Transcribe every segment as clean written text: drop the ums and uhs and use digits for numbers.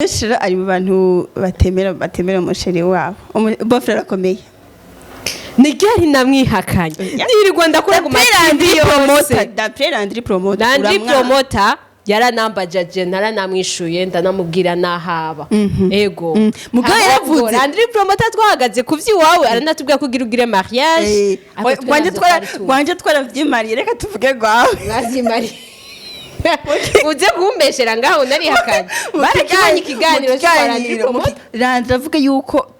Shira ari mu bantu batemera umusheri wabo. Bofre arakomeye. Nigeri namwihakanye. Nirirwa ndakora ku matindi promoter. D'après Landry promoter. Landry promoter yaranambajaje naranamwishuye ndanamubwira nahaba. Ego. Mugabo yaravuze Landry promoter twahagaze kuvyiwawe aranatubwira kugira ugire mariage. Gwanje twaravyimariye reka tuvuge gwawe. Mwazimariye. Uze kumbeshera ngaho nari hakanye barakibanye ikiganiro Landry avuga yuko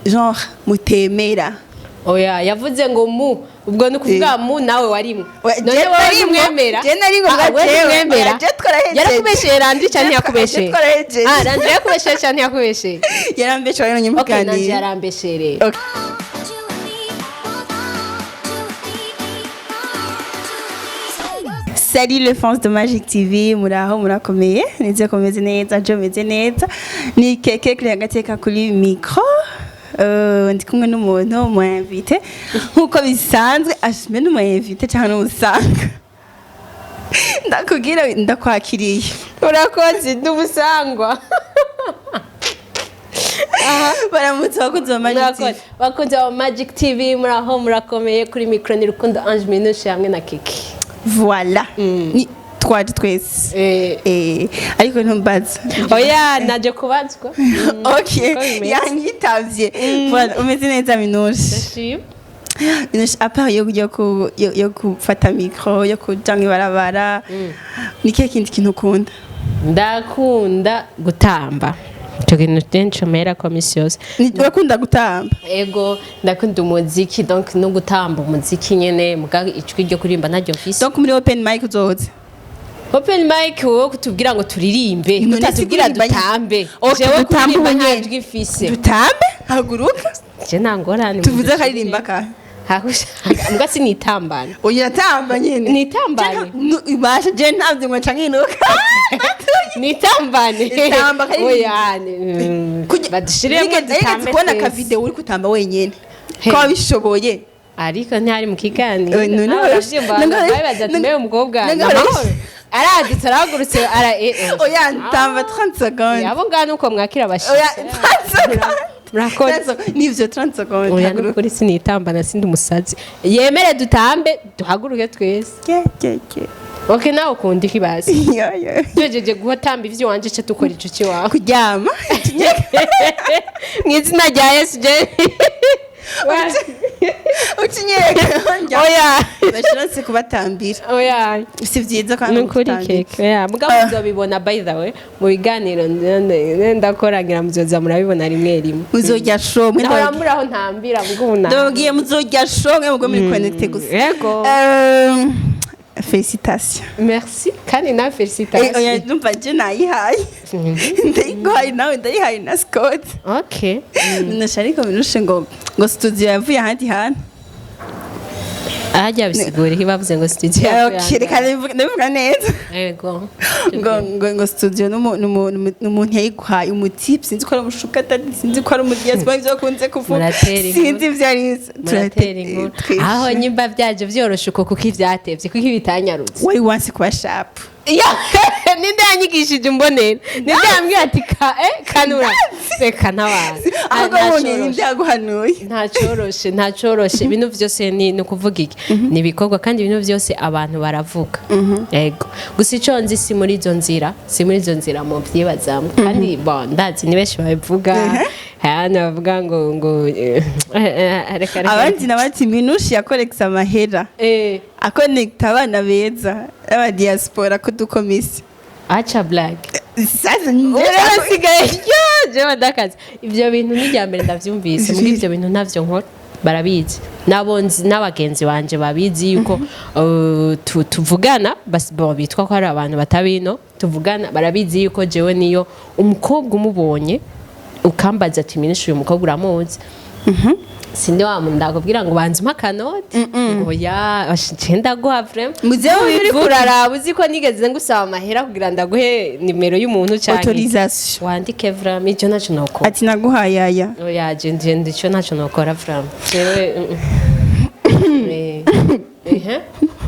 genre mutemera oya yavuze ngo mu ubwo no kuvuga mu nawe warimwe none wari mwemera je nari ngo mwemera yarakubeshera Landry cyane yakubeshye Landry yakubeshye cyane yakubeshye yarambeshye rero nyumugani okay yarambeshere Salut les fans de Magic TV, muraho murakomeye, nize komeze neza, jo meze neza. Ni keke kuri agateka kuri micro. Ndi kumwe n'umuntu mu invité. Nkuko bisanzwe ashime n'umu invité cyane n'usanga. Ndakubwira ndakwakiriye. Urakoze ndubusangwa. Baramutse bakunze wa Magic TV. Bakunze wa Magic TV muraho murakomeye kuri micro ni Rukundo Ange Minouche hamwe na Kiki. Voilà. Ni twaje twese. Ariko ntumbaza. Oya naje kubazwa. Okay. Yanyitavye. Voilà, umeze neza Minouche. Minouche apart yo kufata micro, yo kujanga ibarabara. Ni kihe kindi kintu ukunda? Ndakunda gutamba. Cyo kintu tencho mera komisios. Ndakunda gutamba. Ego ndakunda umuziki donc no gutamba umuziki nyene muga icwi ryo kurimba naryo fisi. Donc muri open mic uzoze. Open mic wo kutubwira ngo turirimbe, utatubwira dutambe. Jewe kurimba ntajwi fisi. Dutambe? Haguruka. Je nangorane. Tuvuze karirimba ka. Hahusha mbwa sinitambana. Oya tamba nyene. Nitambane. Ibasha je ntavye ngo cankinuka. Nitambane. Tamba kari. Oya. Badishiremo dutambe. Kubona ka video uri kutamba wenyene. Ko bishoboye. Ariko ntari mu kiganiro. Babaza ati mewe umukobwa. Araditse aragurutse Oya tamba 30 secondes. Yabo ngana uko mwakira abashitsi. Oya 30 secondes. Murakoze. Nivyo 30 secondes. Oya nukuri sinitambana sindi umusazi. Yemere dutambe duhaguruke twese. Okay nawe ukunda ikibazi. Jejeje guhatamba ivyo wanje cyo tukora ico kiwawe. Kuryama. Mwizina rya Yesu je. Ukinyereka. Oya. Bashiranse kubatambira. Oya. Si vyiza kandi nukuri keke. Oya mugabo uzobibona by the way mu biganiro ndakorangira muzoza murabibona rimwe rimwe. Muzojya show mwe ndabura aho ntambira buguna. Ndabwiye muzojya show mwe mugo muri connecte gusa. Yego. Félicitations. Merci. Kandi na félicitations. Oya numva je nayihaye. Ndayihaye nawe ndayihaye na Scott. Okay. Nashariko Minouche ngo studio yavuye ahandi hantu. Ajya bisigura kibavuze ngo studio yavuye. Okay, reka ndavuga neza. Yego. Ngo studio n'umuntu yayiguhaye umutipe sinzi ko ari umushukata sinzi ko ari umudiaspora ivyo kunze kuvuga. Sinzi ivyo ari. Turatera inkuru. Aho nyimba byaje vyorosha uko kuko ivyatevye kuko ibitanyarutse. Wari wanse kuba sharp. Ninde yanyigishije imbonera ninde yambwiye ati kanura reka ntabazi ahubwo ninde yaguhanuye nta coroshe ibintu vyose ni kuvuga iki ni bikorwa kandi ibintu vyose abantu baravuga yego gusa ico nzi si muri izo nzira mu vyibazamwe kandi bon ndazi ni benshi babivuga hano bavuga ngo reka abandi nabati Minouche yakoreksa amahera akonekta abana beza aba diaspora kudukomisi acha black sasa nsigaye jewe ndakaze ivyo bintu n'iryambere ndavyumvise muri ivyo bintu ntavyo nkora barabizi nabonzi n'abagenzi banje babizi yuko tuvugana basi bo bitwa ko ari abantu batabino tuvugana barabizi yuko jewe niyo umukobwa umubonye ukambaza ati Minouche uyu mukobwa uramuzi sinde wa mundakubwira ngo banze makanoti ngo ya ashenda guha vraiment muzeho biri kuraraba uziko nigeze ngusaba amahera kugira ndaguhe nimero y'umuntu cyane autorisation wandike vraiment icyo naco nokora ati naguha yaya oya je icyo naco nokora vraiment jewe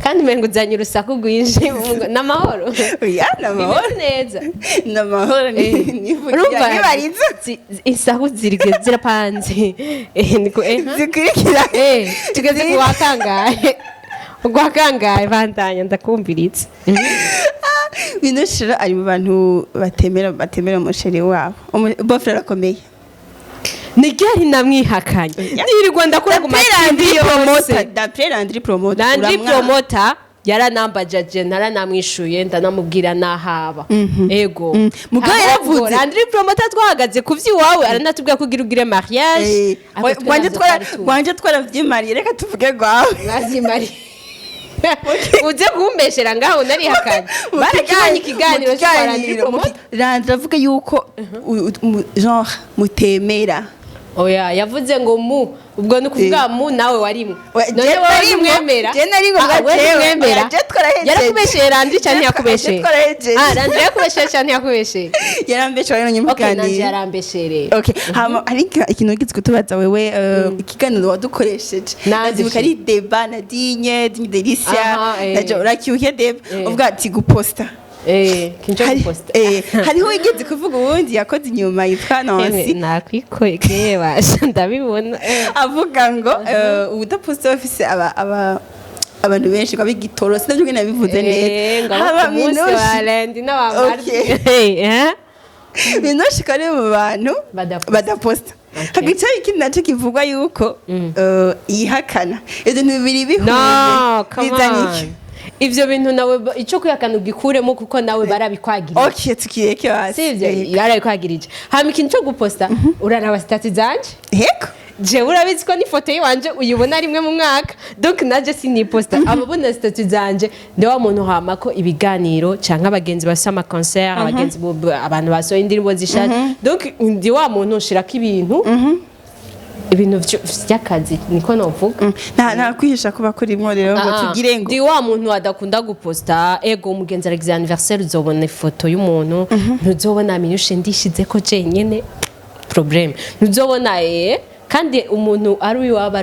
kandi umengo uzanye urusaku rwinshi n'amahoro oya namahoro bimeze neza namahoro urumva nibariza isahu zirapanze niko zikurikira tugeze ku wakangaye bandanya ndakumviritse Binoshira ari mu bantu batemera umusheri wabo bofre arakomeye nigeri namwihakanye nirirwa ndakora ku matindi yose d'après Landry promoter Landry promoter yaranambajaje naranamwishuye ndanamubwira nahaba ego mugabo yaravuze Landry promoter twahagaze kuvyiwawe aranatubwira kugira ugire mariage wanje twaravyimariye reka tuvuge gwawe mwavyimariye uje kumbeshera ngaho narihakanye barakibanye ikiganiro cyo Landry promoter Landry avuga yuko genre mutemera oya yavuze ngo mu ubwo ni kuvuga mu nawe warimwe none wari mwemera je nari ngo mwemera yarakubesheye Landry cyane yakubesheye Landry yakubesheye cyane yakubesheye yarambesheye rero nyumukani okay yarambeshere okay hari ikintu ugize kutubaza wewe ikiganiro wadukoresheje nazibuka ari débat na Digne Delicia najo urakiuke débat uvuga ati guposta kinjo posta hariho wigeze kuvuga ubundi yakoze inyuma yitwa Nancy nakwikoye basha ndabibona avuga ngo udaposta office abantu benshi kwa bigitoro sinavyo ngene bivuze neza haba minsi wa Lendi n'abamardi Binoshi kare mu bantu badaposta hagica ikindi naco kivugwa yuko yihakana ivyo bibiri bihuje ivyo bintu nawe ico kuyakana ugikuremo kuko nawe barabikwagirije okay tukireke basi sivyo barabikwagirije hama ikintu cyo guposta uraraba stati zanje heko je urabizi ko ni foto yiwanje uyibona rimwe mu mwaka donc naje siniposta ababona stati zanje ndewa muntu hama ko ibiganiro canka abagenzi basama concert abagenzi abantu basoye indirimbo zishaje donc ndi wa muntu ushirako ibintu vy'akazi niko novuga nta kwihisha kuba kuri mwo rero ngo tugire ngo ndi wa muntu adakunda guposta ego umugenzi ari anniversaire uzobona ifoto y'umuntu ntuzobona amenyeshe ndishize ko jenyene problem ntuzobona kandi umuntu ari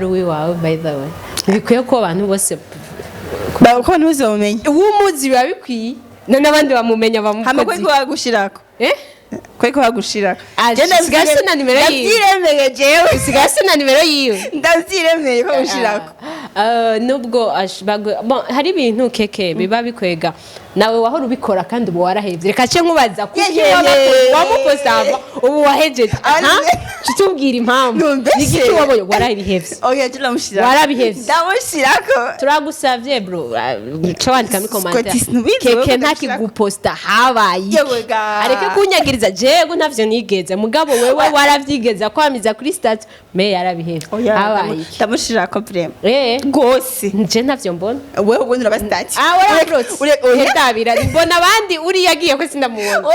wiwawe by the way bikwiye ko abantu bose ko ntuzomenya umuzi biba bikwiye none abandi bamumenya bamukozi hama ko wagushirako kweko bagushira sigase na nimero yiwe ndavyiremeye jewe sigase na nimero yiwe ndavyiremeye ko gushirako nubwo hari ibintu keke biba bikwega nawe wahora ubikora kandi ubu warahevye reka ce nkubaza kuki wamuposava ubu wahejeje tutubwira impamvu nigiki wabonye warabihevye oya turamushira warabihevye ndamushirako turagusavye bro co wandika mu commentaire keke ntakiguposta habaye areke kunyagiriza jego ntavyo nigeze mugabo wewe waravyigeza kwamiza kuri stat me yarabihevye habaye ndamushirako prem gose nje ntavyo mbona wewe ubundi uraba stat ndabira mbona abandi uri yagiye ko sindamubona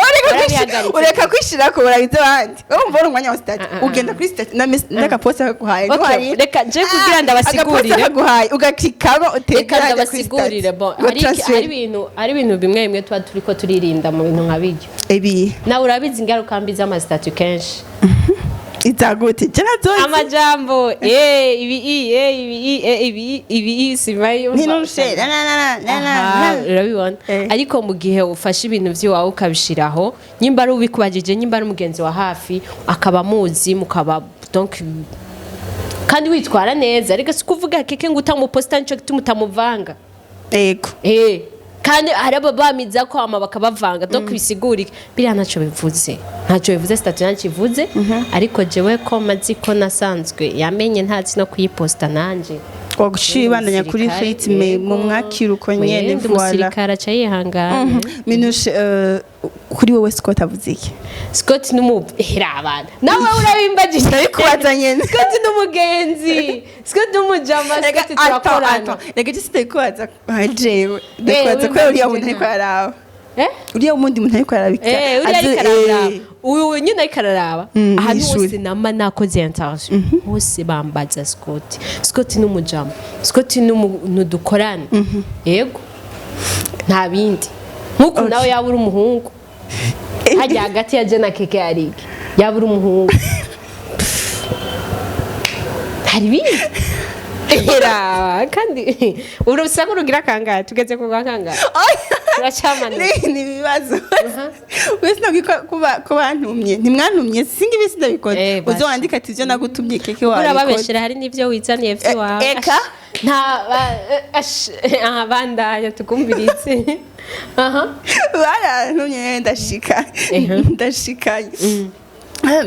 ureka kwishirako urabize abandi wowe mbona umwanya wa stat ugenda kuri stat naka posta guhaye reka je kugira ndabasigurire ugakikamo utekera ndabasigurire bon hari ibintu bimwe bimwe tuba turiko turirinda mu bintu nkabiryo nawe urabizi ingaruka mbi z'amasitatu kenshi itagute cyanazoze amajambo ibi simayo ntinushe urabibona ariko mu gihe ufashe ibintu by'iwawe ukabishiraho nyimba ari ubikubajije nyimba ari umugenzi wa hafi akaba muzi mukaba donc kandi witwara neza ariko si kuvuga keke ngo utamuposta nico mutamuvanga yego kandi araba bamiza ko ama bakabavanga donc bisigurike biriya ntaco bivuze statut ntakivuze ariko jewe ko mazi ko nasanzwe yamenye ntazi no kuyiposta nanje wagushibandanya kuri ritme mu mwakira uko nyene voilà umusirikara ca yihangana minushe kuri wowe Scott avuze iki Scott n'umuhirabana nawe urabimbagije ariko wazanye Scott n'umugenzi Scott n'umujama Scott turakorana reka giste kwaza jewe ndakwaza ko uri muntu ariko yaraba uriya umundi muntu ariko yarabika uri ariko araraba uyu nyine ariko araraba ahantu hose nama nakoze interview hose bambaza Scott n'umujama Scott n'udukorana yego nta bindi nkuko nawe yaba uri umuhungu hajya hagati ya Jena Keke yariki yaba uri umuhungu hari bindi era kandi urusa kurugira kangahe tugeze ku kangahe turacamana ni ibibazo wese nabwo ko bantumye ntimwantumye singa ibisi ndabikoze uzowandika ati ivyo nagutumye keke wawe urababeshera hari n'ivyo wizaniye vy'iwawe eka nta bandanya tukumviritse barantumye ndashikaye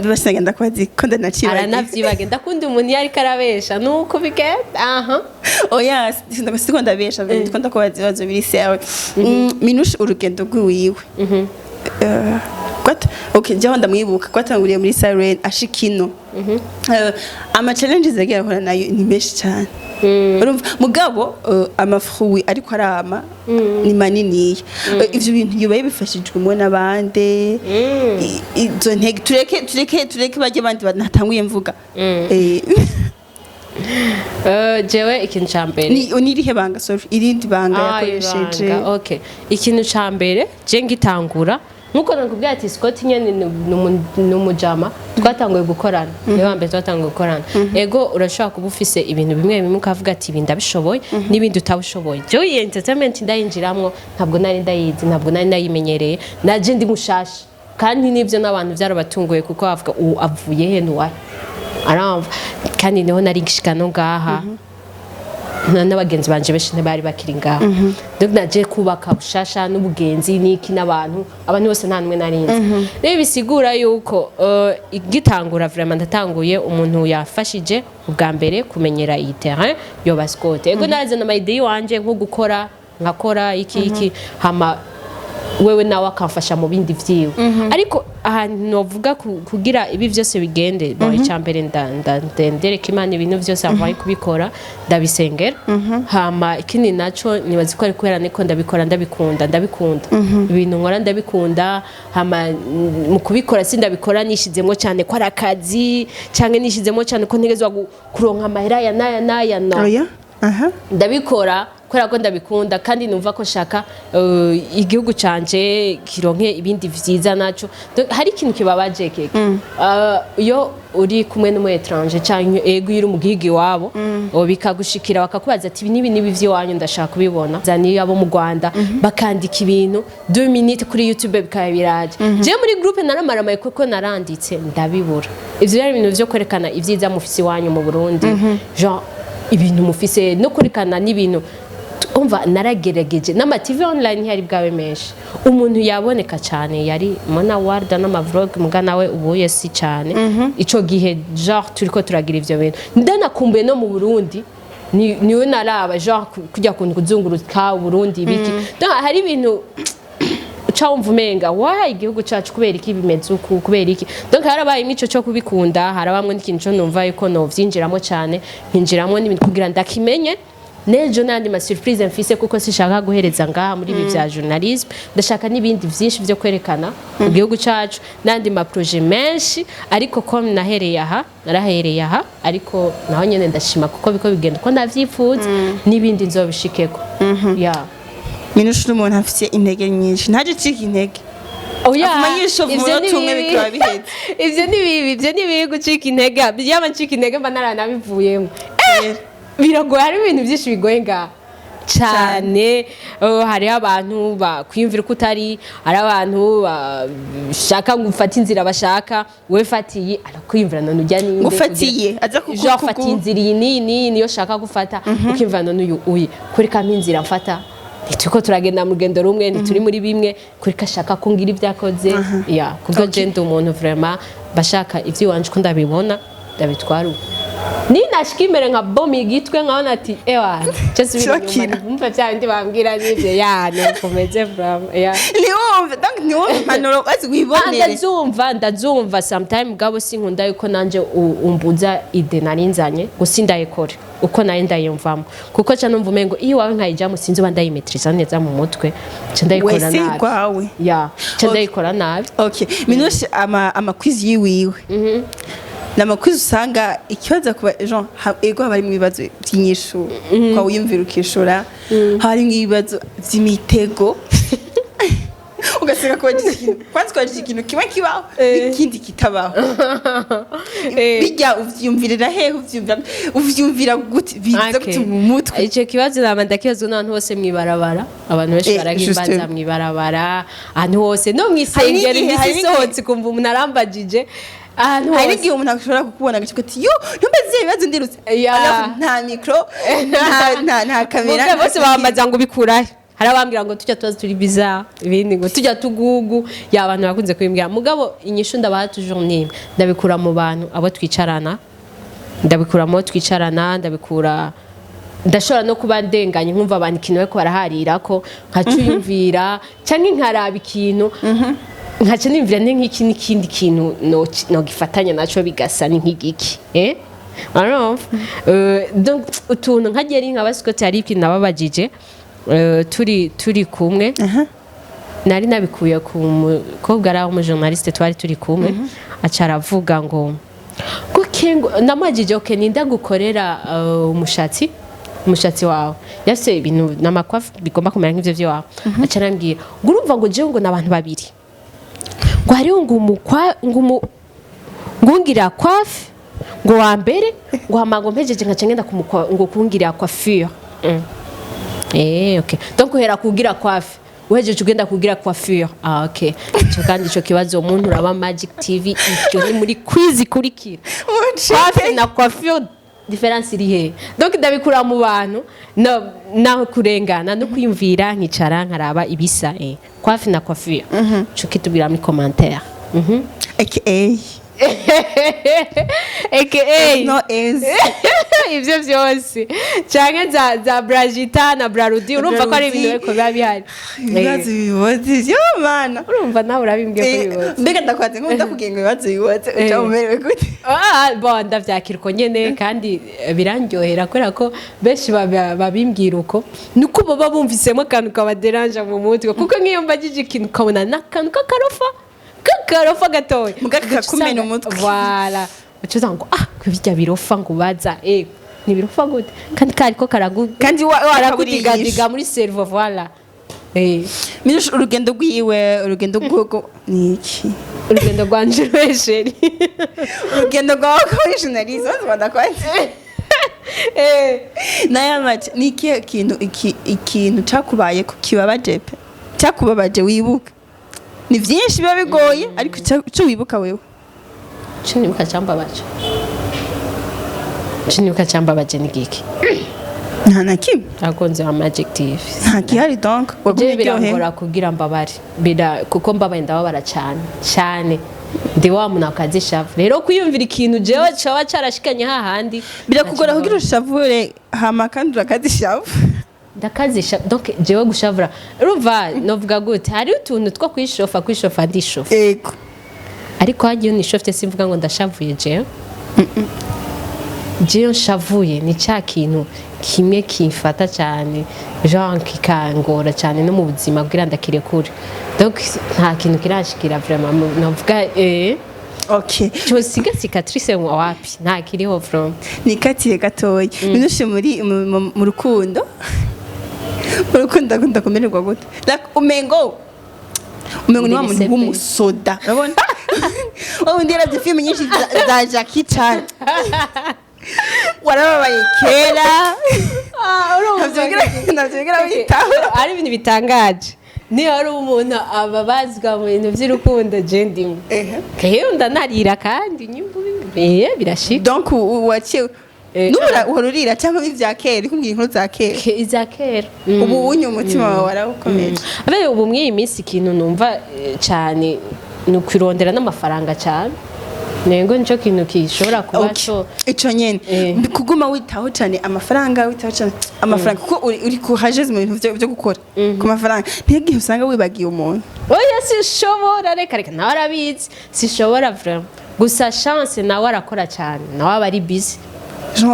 bibasanga ndakubazi ko ndanacibagiye aranavyibaga ndakunda umuntu iyo ariko arabesha nuko bigenda oya siko ndabesha ndiko ndakubaza ibibazo biri sewe Minouche urugendo rwiwiwe okay jaho ndamwibuka kwatanguriye muri Siren ashikino ama challenges agiye ahora nayo ni menshi cyane urumva mugabo amafruwi ariko arama ni manini ivyo bintu yubaye bifashijwe n'abande izo ntege tureke baje bandi banatanguye mvuga jewe ikintu cyambere ni irihe banga sorry irindi banga yakoresheje okay ikintu cyambere je ngitangura nkuko nakubwiye ati Scott nyene numujama twatanguye gukorana niwe wambe twatanguye gukorana ego urashaka kuba ufise ibintu bimwe bimwe ukavuga ati ibi ndabishoboye n'ibindi utabishoboye je entertainment ndayinjiramwo ntabwo nari ndayizi ntabwo nari ndayimenyereye naje ndi mushasha kandi nivyo n'abantu byarabatunguye kuko bavuga avuye he nuwa aramva kandi niho nari gishikano ngaha n'abagenzi banje benshi ntibari bakiri ngaho donc naje kubaka bushasha n'ubugenzi niki n'abantu abantu bose nta numwe narinze rero bisigura yuko igitangura vraiment ndatanguye umuntu yafashije ubwa mbere kumenyera iyi terrain yo Scott ego narazana ama idea wanje nko gukora nkakora iki hama wewe nawe akamfasha mu bindi vyiwe ariko ahantu novuga kugira ibi vyose bigende bo icyambere ndendereka Imana ibintu vyose avaye kubikora ndabisengera hama ikindi naco nibazi ko ari kwera niko ndabikunda ibintu nkora ndabikunda hama mu kubikora sindabikora nishizemo cyane ko arakazi cyangwa nishizemo cyane ko ntegezwa kuronka amahera ya naya no ndabikora kubera ko ndabikunda kandi numva ko shaka igihugu canje kironke ibindi vyiza naco hari ikintu kibabaje keke yo uri kumwe n'umu étranger cyangwa ego yiri mu gihigi wabo bikagushikira bakakubaza ati nibi vy'iwanyu ndashaka kubibona zani abo mu Rwanda bakandika ibintu 2 minutes kuri YouTube bikabiraje je muri groupe naramaramaye kuko naranditse ndabibura ivyo ari ibintu vyo kwerekana ivyiza mufisi wanyu mu Burundi genre ibintu mufise no kwerekana n'ibintu umva naragerageje n'ama TV online hari bwawe menshi umuntu yaboneka cyane yari Mona Warda n'amavlog mugana we ubuye si cyane ico gihe genre turiko turagira ivyo bintu ndanakumbuye no mu Burundi niwe naraba genre kujya kuntu kuzunguruka Burundi biki hari ibintu ucawumva umenga waha igihugu cacu kubera iki bimeze uku kubera iki donc harabaye imico cyo kubikunda harabamwe n'ikintu cyo numva yuko no vyinjiramo cyane nkinjiramo n'ibintu kugira ndakimenye nejo nandi ma surprise mfise kuko sishaka guhereza ngaha muri ibi vya journalisme ndashaka n'ibindi vyinshi byo kwerekana mu gihugu cacu nandi ma projet menshi ariko ko narahereye aha ariko naho nyene ndashima kuko biko bigenda ko ndavyifuza n'ibindi nzobishikeko Minouche n'umuntu afite intege nyinshi ntaje cika intege ivyo ni bibi gucika intege yaba ncika intege mba naranabivuyemo biragoye hari ibintu byinshi bigoye ngaha cyane hari abantu bakwiyumvira ko utari hari abantu bashaka gufata inzira bashaka we fatiye arakwiyumvira none ujya ninde gufatiye aza kugufata inzira iyi niyo shaka gufata ukimvira none uyu kuri kamwe inzira mfata nituko turagenda mu rugendo rumwe nituri muri bimwe kuri kashaka kungira ibyakoze kubwo genda umuntu vraiment bashaka ivyo wanje ko ndabibona ndabitwara ninashikimere nka bomi gitwe nkabona ati ewa cyese ibintu umva cyane bambwira n'ivyo nekomeze vraiment niwumve donc niwumve manoro bazi wibonere ndazumva sometime gabo sinkunda yuko nanje umbuza ide narinzanye gusindayikore uko nayo ndayumvamo kuko cyane numva umengo iyo wawe nkayijamo sinzi uba ndayimetriza neza mu mutwe cyo ndayikora nabi cyo ndayikora nabi okay Minouche ama quiz yiwiwe namakwizi usanga ikibazo kuba Jean ego bari mu bibazo by'inyishu kwa uyumvira ukishura hari mu bibazo by'imitego ugasanga kwanza kwaje ikintu kimwe kibaho ikindi kitabaho bijya uvyumvirira he uvyumvira gute biza gutuma umutwe icyo kibazo nabanda kibazo n'abantu bose mwibarabara abantu benshi baragimbaza mwibarabara ahantu hose no mwisengera indisi sohotse kumva umuntu arambagije hari igihe umuntu ashobora kukubona agace ati yo ntumbaze ibibazo ndirutse nta mikro nta kamera bose bambaza ngo bikurahe hari abambwira ngo tujya tubaza turi biza ibindi ngo tujya tugugu ya abantu bakunze kubimbwira mugabo inyishu ndabaha toujours nimwe ndabikura mu bantu abo twicarana ndabikura ndashobora no kuba ndenganye nkumva abantu ikintu bariko baraharira ko nkacuyumvira cyangwa nkaraba ikintu nkaca nimvira nk'iki n'ikindi kintu no gifatanya naco bigasa nk'igiki donc utuntu nkagiye ari nk'abasikoti hari ikintu nababajije turi kumwe nari nabikuye ku mukobwa ari umujournaliste twari turi kumwe aca aravuga ngo namajije okay ninda gukorera umushatsi wawe yase ibintu namakwafu bigomba kumera nk'ivyo vyawe aca arambwira ngo urumva ngo jewe ngo nabantu babiri ngo hariho ngo ngungira kwafi ngo wa mbere ngo hamango mpejeje nkaca ngenda ngo kungira coiffure okay donc uhera kugira kwafi uhejeje ugenda kugira coiffure okay cyo kandi ico kibazo umuntu uraba Magic TV icyo ni muri quiz ikurikira kwafi na coiffure difference iri he donc ndabikura mu bantu naho kurengana no kwiyumvira nkicara nkaraba ibisa kwafi na coiffure cyo kitubwira muri commentaire aka no is ivyo vyose canke za Bragita na Brarudi urumva ko ari ibintu biko biba bihari ibibazo biboze yo mana urumva nawe urabimbwiye ko biboze mbega ndakwaze ngo ndakugenga ibibazo biboze uca umerewe gute bon ndavyakira uko nyene kandi birandyohera kubera ko benshi babimbwira uko nuko baba bumvisemo akantu kabaderanje mu mutwe kuko nk'iyo mbagije ikintu kabona n'akantu kakarofa gatoya mugakakumena umutwe voilà ucuza ngo kubijya birofa ngo baza ni birofa gute kandi kariko kandi waragudigadiga muri cerveau voilà Minusha urugendo rwiwe urugendo rw'uko niki urugendo rwa Njuresheri urugendo rwa journalist badakwanje naya match niki ikintu cakubaye ku kibabaje pe cyakubabaje wibuka ni byinshi biba bigoye ariko cyo wibuka wewe nibuka cyambabaje ni giki nta na kimwe akonze wa Magic TV nta kihari donc birangora kugira mbabare kuko mbabaye ndababara cyane ndi wa muntu akazishavu rero kwiyumvira ikintu jewe cyawa carashikanye hahandi birakugora kugira ushavure hama kandi urakazishavu ndakazisha donc jewe gushavura urumva novuga gute hari utuntu two kwishofa ndishofa yego ariko hagiye unishofte simvuga ngo ndashavuye jewe nshavuye ni cya kintu kimwe kimfata cyane genre kikangora cyane no mu buzima bwira ndakire kure donc nta kintu kirashikira vraiment novuga okay cyosiga cicatrice mu wapi nta kiriho from nikatire gatoya minushe mu rukundo akunda kumererwa gute like umengo ni wa muntu w'umusoda urabona wowe ndira film nyinshi za Jackie Chan warababaye kera navyogira witaho ari ibintu bitangaje niyo ari umuntu ababazwa mu bintu by'urukundo je ndimo kehunda narira kandi nyumva birashika donc waciye nubura uhorurira cyangwa bivya kera kumbwira inkuru za kera iza kera ubu unyu umutima wawe warawukomeje abe ubu mwiyi minsi ikintu numva cyane ni kwirondera n'amafaranga cyane nengo nico kintu kishobora kuba cyo ico nyene kuguma witaho cyane amafaranga kuko uri kuhajeze mu bintu byo gukora ku mafaranga ntigihe usanga wibagiye umuntu oya sishobora reka nawe arabizi sishobora vraiment gusa chance nawe arakora cyane nawe abari busy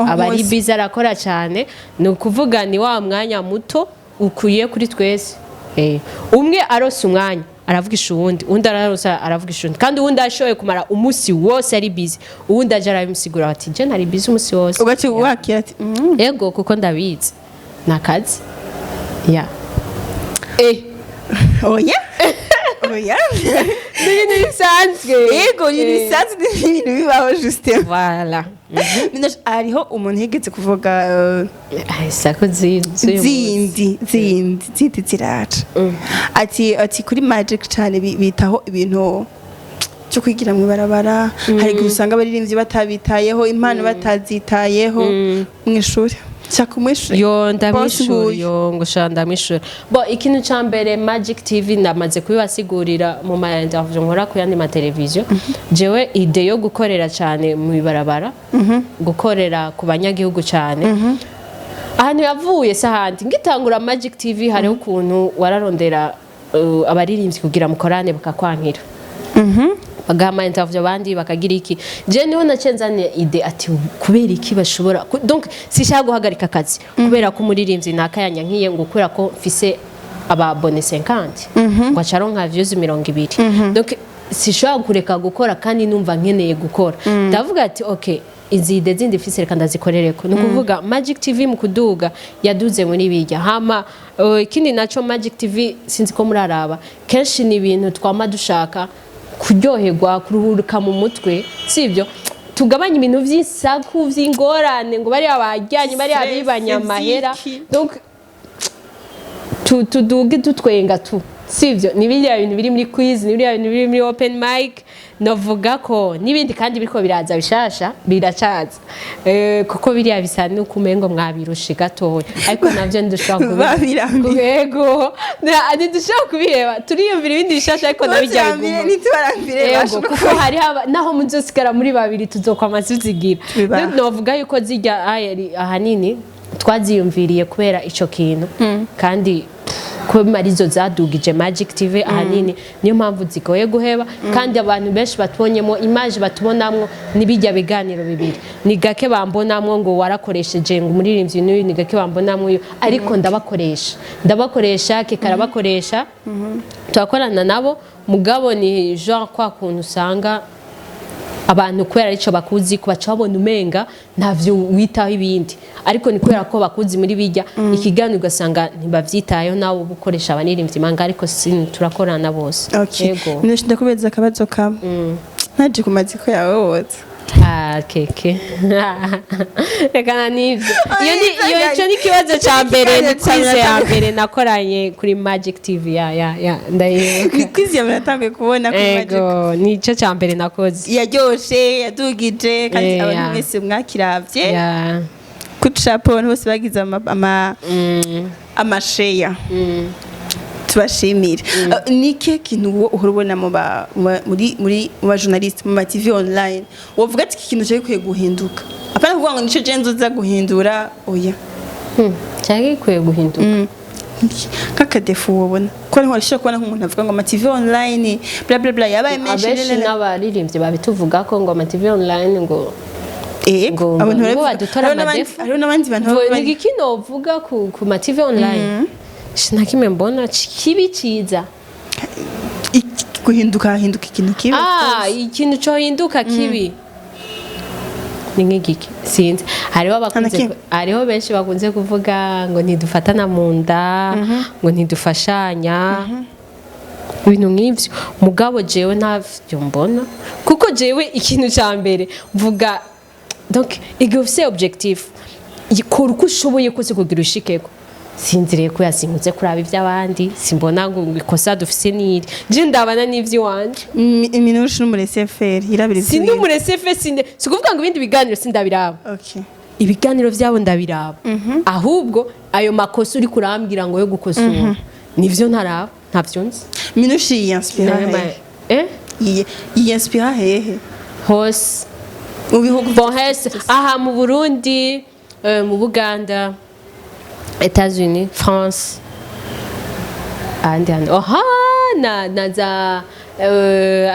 abari busy arakora cyane ni ukuvuga ni wa mwanya muto ukuye kuri twese umwe arose umwanya aravugisha uwundi aravugisha uwundi kandi uwundi ashoboye kumara umunsi wose ari busy uwundi aje arabimusigura ati je ntari busy umunsi wose ugace wakira ati yego kuko ndabizi nakazi oya oya ni ibintu bisanzwe yego ni bisanzwe ni ibintu bibaho justement voilà hariho umuntu yigeze kuvuga isako zindi ziraca ati kuri Magic cyane bitaho ibintu cyo kwigira mu ibarabara hari igihe usanga abaririmbyi batabitayeho impano batazitayeho mu ishuri yo ndamwishura yo ngusha ndamwishura bo ikintu ca mbere Magic TV ndamaze kubibasigurira mu ma interview nkora ku yandi ma televiziyo jewe ide yo gukorera cyane mu ibarabara gukorera ku banyagihugu cyane ahantu yavuye sahandi ngitangura Magic TV hariho ukuntu wararondera abaririmbyi kugira mukorane bakakwankira bagama interview bandi bakagira iki je niho nacenzane ide ati kubera iki bashobora donc sishaka guhagarika akazi kubera ko umuririmbyi nakayanya nkiye ngo kubera ko mfise ababone 50 ngo acaronka views 200 donc sishaka kureka gukora kandi numva nkeneye gukora ndavuga ati okay izi ide zindi mfise reka ndazikorereko nukuvuga Magic TV mu kuduga yaduze muri bijya hama ikindi naco Magic TV sinzi ko muraraba kenshi ni ibintu twama dushaka kuryoherwa kuruhuruka mu mutwe sivyo tugabanya ibintu vy'isaku vy'ingorane ngo bari abajyanye bari abibanya amahera donc tuduge tutwenga tu sivyo ni biriya bintu biri muri quiz ni biriya bintu biri muri open mic novuga ko nibindi kandi biriko biraza bishasha biracaza kuko biriya bisa n'ukumengo mwabirushe gatoya ariko navyo ndushobora kubirambira yego ndushobora kubireba turiyumvira ibindi bishasha ariko nabijya biguma kuko hari naho muzosigara muri babiri tuzokwama tuzigira novuga yuko zijya ahanini twaziyumviriye kubera ico kintu kandi ko marizo zadugije Magic TV ahanini niyo mpamvu zigoye guheba kandi abantu benshi batubonyemo image batubonamwo nibijya biganiro bibiri ni gake bambonamwo ngo warakoresheje ngo umuririmbyi n'uyu ni gake bambonamwo ariko ndabakoresha kikarabakoresha twakorana nabo mugabo ni genre kwa kuntu usanga abantu kwera arico bakuzi ko bacabona umenga ntavyo witaho ibindi ariko ni kwera ko bakuzi muri bijya ikiganiro ugasanga ntibavyitayeho nawo bukoresha abanirimbyi manga ariko turakorana bose yego niyo ndakubeza akabazo kamwe naje kumaziko yawe wose keke rekana nivyo iyo ico ni kibazo ca mbere ni quiz ya mbere nakoranye kuri Magic TV ya ndayibuka quiz ya muratangiye kubona kuri Magic ego nico ca mbere nakoze yaryoshe yadugije kandi abantu mwese mwakiravye kucapo abantu bose bagize amashare tubashimira nike kintu uhorubona muri mu journalist mu TV online wovuga ati ikintu cyo kwiye guhinduka apana kuvuga ngo nico jenzo za guhindura oya cyari kwiye guhinduka kaka defu wobona ko ari horishye kubona nk'umuntu avuga ngo TV online bla bla bla yabaye menshi n'abaririmbye babituvuga ko ngo TV online ngo abantu badutora amadefu hari n'abandi bantu ni ikino uvuga ku TV online sinakime mbona kibi ciza guhinduka ikintu kibi ikintu cyo hinduka kibi ni nk'igiki sinzi hariho benshi bakunze kuvuga ngo ntidufatana mu nda ngo ntidufashanya ibintu nk'ivyo mugabo jewe ntavyo mbona kuko jewe ikintu ca mbere mvuga donc igihe ufise objectif ikora uko ushoboye kose kugira ushikeko sinziriye ko yasinkuze kuraba iby'abandi simbona ngo ikosa dufise niri je ndabana n'ivyo wanje iminushu n'umureseferi irabiri si n'umureseferi sikuvuga ngo ibindi biganiro sindabiraba okay ibiganiro vyabo ndabiraba ahubwo ayo makosa uri kurambira ngo yo gukosora nivyo ntaraba ntavyo nzi minushi y'inspira y'inspira hehe hose mu bihugu aha mu Burundi mu Buganda États-Unis France na za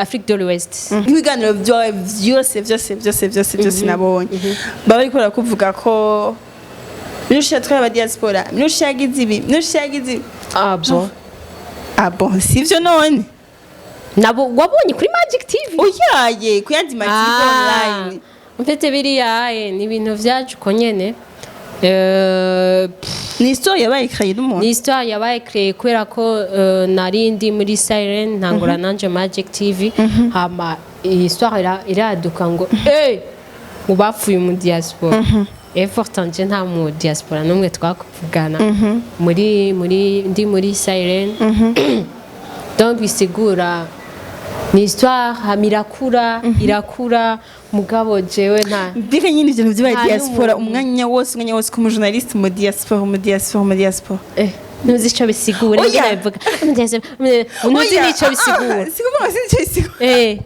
Afrique de l'Ouest ibiganiro byose nabonye baba ariko barakuvuga ko minushi yatwaye aba diaspora minushi yagize ibi bon sivyo none nabo wabonye kuri Magic TV oyaye kuyandi Magic TV online mfite biriya ni ibintu vyacu ko nyene ni histoire yabaye créée n'umuntu ni histoire yabaye créée kubera ko nari ndi muri Siren ntangura nanje Magic TV hama iyi histoire iraduka ngo mu bapfuye mu diaspora pourtant je nta mu diaspora n'umwe twakuvugana ndi muri Siren donc bisigura ni histoire irakura mugabo jewe nta mbega nyine ibintu by'aba diaspora umwanya wose ku mu journaliste mu diaspora nuzi icyo bisigura ngira bivuga nuzi n'icyo bisigura siguma sinzi icyo bisigura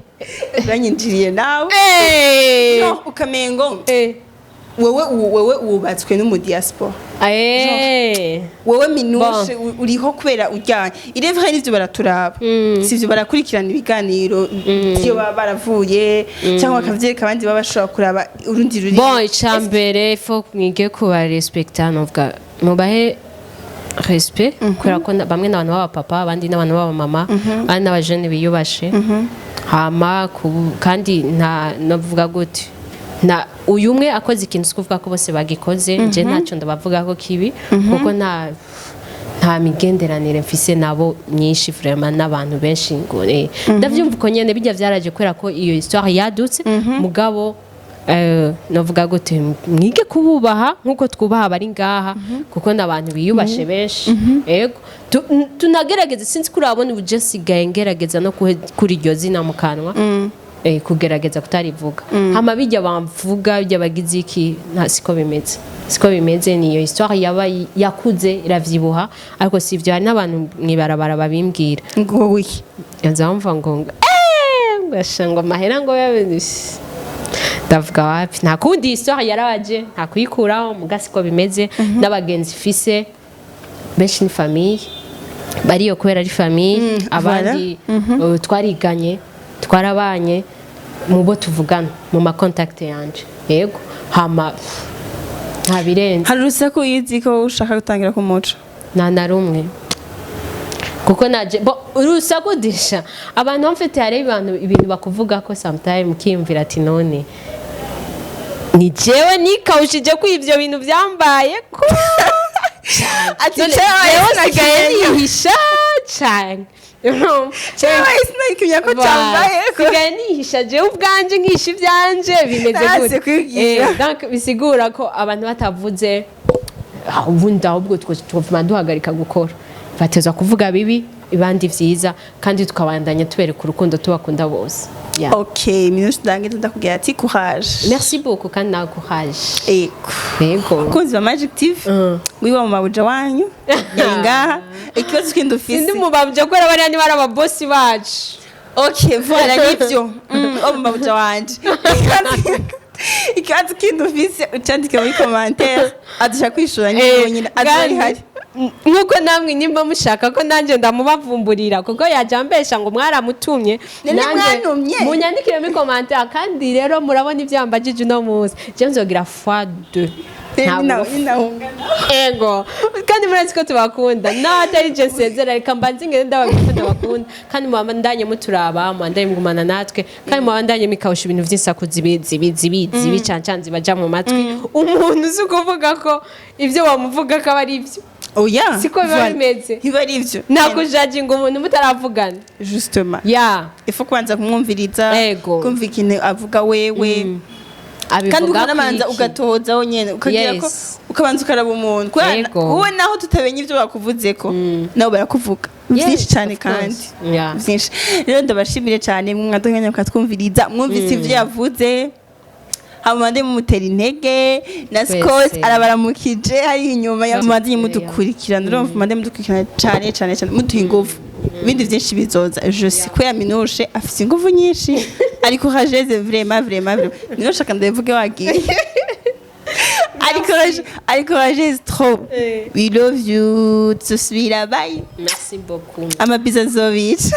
uranyinjiriye nawe ukamengo wewe wubatswe no mu diaspora wewe minushe uriho kubera uryanye irevre n'ivyo baraturaba sivyo barakurikirana ibiganiro byo baravuye cyangwa akavyereka abandi babashobora kuraba urundi ruri bon icambere faut mwige kuba respecta novuga mubahe respect kubera ko bamwe n'abantu baba papa abandi n'abantu baba mama abandi n'abajene biyubashe hama kandi navuga gute na uyu umwe akoze ikintu kuvuga ko bose bagikoze je ntacyo ndabavuga ko kibi kuko nta migenderanire mfise nabo myinshi vraiment n'abantu benshi ngo ndavyumva ko nyene bijya vyaraje kwera ko iyo histoire yadutse mugabo navuga gute mwige kububaha nkuko twubaha bari ngaha kuko n'abantu biyubashe benshi yego tunagerageza sinzi kurabona ubuje sigaye ngerageza no kuri iryo zina mu kanwa kugerageza kutarivuga hama bijya bamvuga bijya bagize iki nta siko bimeze niyo histoire yakuze iravyibuha ariko sivyo hari n'abantu mwibarabara babimbwira ngo wiki yazamva ngo ngashanga mahera ngo ndavuga wapi nta kundi histoire yarabaje nta kuyikuraho mugasi ko bimeze n'abagenzi fise benshi ni famille bariyo kubera ari famille abandi twariganye twarabanye mu bo tuvugana mu makontakte yanje yego hama nta birenze hari urusaku yizi ko ushaka gutangira ku muco na rumwe kuko naje urusaku disha abantu bamfite hari ibintu bakuvuga ko sometime kiyumvira ati none ni jewe nikawushije ko ivyo bintu byambaye ko ati jewe nagaye nihisha cyane sigaye nihisha jewe ubwanje nkisha ivyanje bimeze gute bisigura ko abantu batavuze ubundi ahubwo twovuma duhagarika gukora bateza kuvuga bibi ibandi vyiza kandi tukabandanya tubereka urukundo tubakunda bose ok minushe ndange ndakubwira ati courage merci beaucoup kandi na courage yego kunzi ba Magic TV wiwa mu mabuja wanyu ngaha ikibazo kindi ufise ndi mu babuja kwera bari bari ababosi bacu ok voilà nivyo mu mabuja wanje ikibazo kindi ufise ucandike muri commentaire adusha kwishura nyine adari hari nkuko namwe nimba mushaka ko nanje ndamubavumburira kuko yajambesha ngo mwaramutumye nanje munyandikire muri commentaire kandi rero murabona ivyambajije no muzi je nzogira x2 ego kandi murazi ko tubakunda natari je sezera reka mbanze ngende ndabakunda kandi mubandanye muturaba mubandanye mugumana natwe kandi mubandanye mikawusha ibintu vy'insakuzi bicancanzi baja mu matwi umuntu uzi kuvuga ko ivyo wamuvuga ko ari ivyo oya siko biba bimeze biba ari ivyo nakujajinga umuntu mutaravugana justement ifu kwanza kumwumviriza kumva ikintu avuga wewe kandi ukanamanza ugatohozaho nyene ukagira ko ukabanza ukaraba umuntu wowe naho tutabenye ivyo bakuvuze ko nabo barakuvuga byinshi cyane kandi byinshi rero ndabashimire cyane mwadonganya mukatwumviriza mwumvise ivyo yavuze hamande mumutera intege na Scott arabaramukije hari inyuma y'amande mudukurikirana urumva mande mudukurikirana cyane muduha ingufu ibindi byinshi bizoza je sais ko ya minushe afite ingufu nyinshi ariko hajeze vraiment minushe kandi ndavuge wagiye ariko hajeze trop we love you tusubira bye merci beaucoup amabiza zobica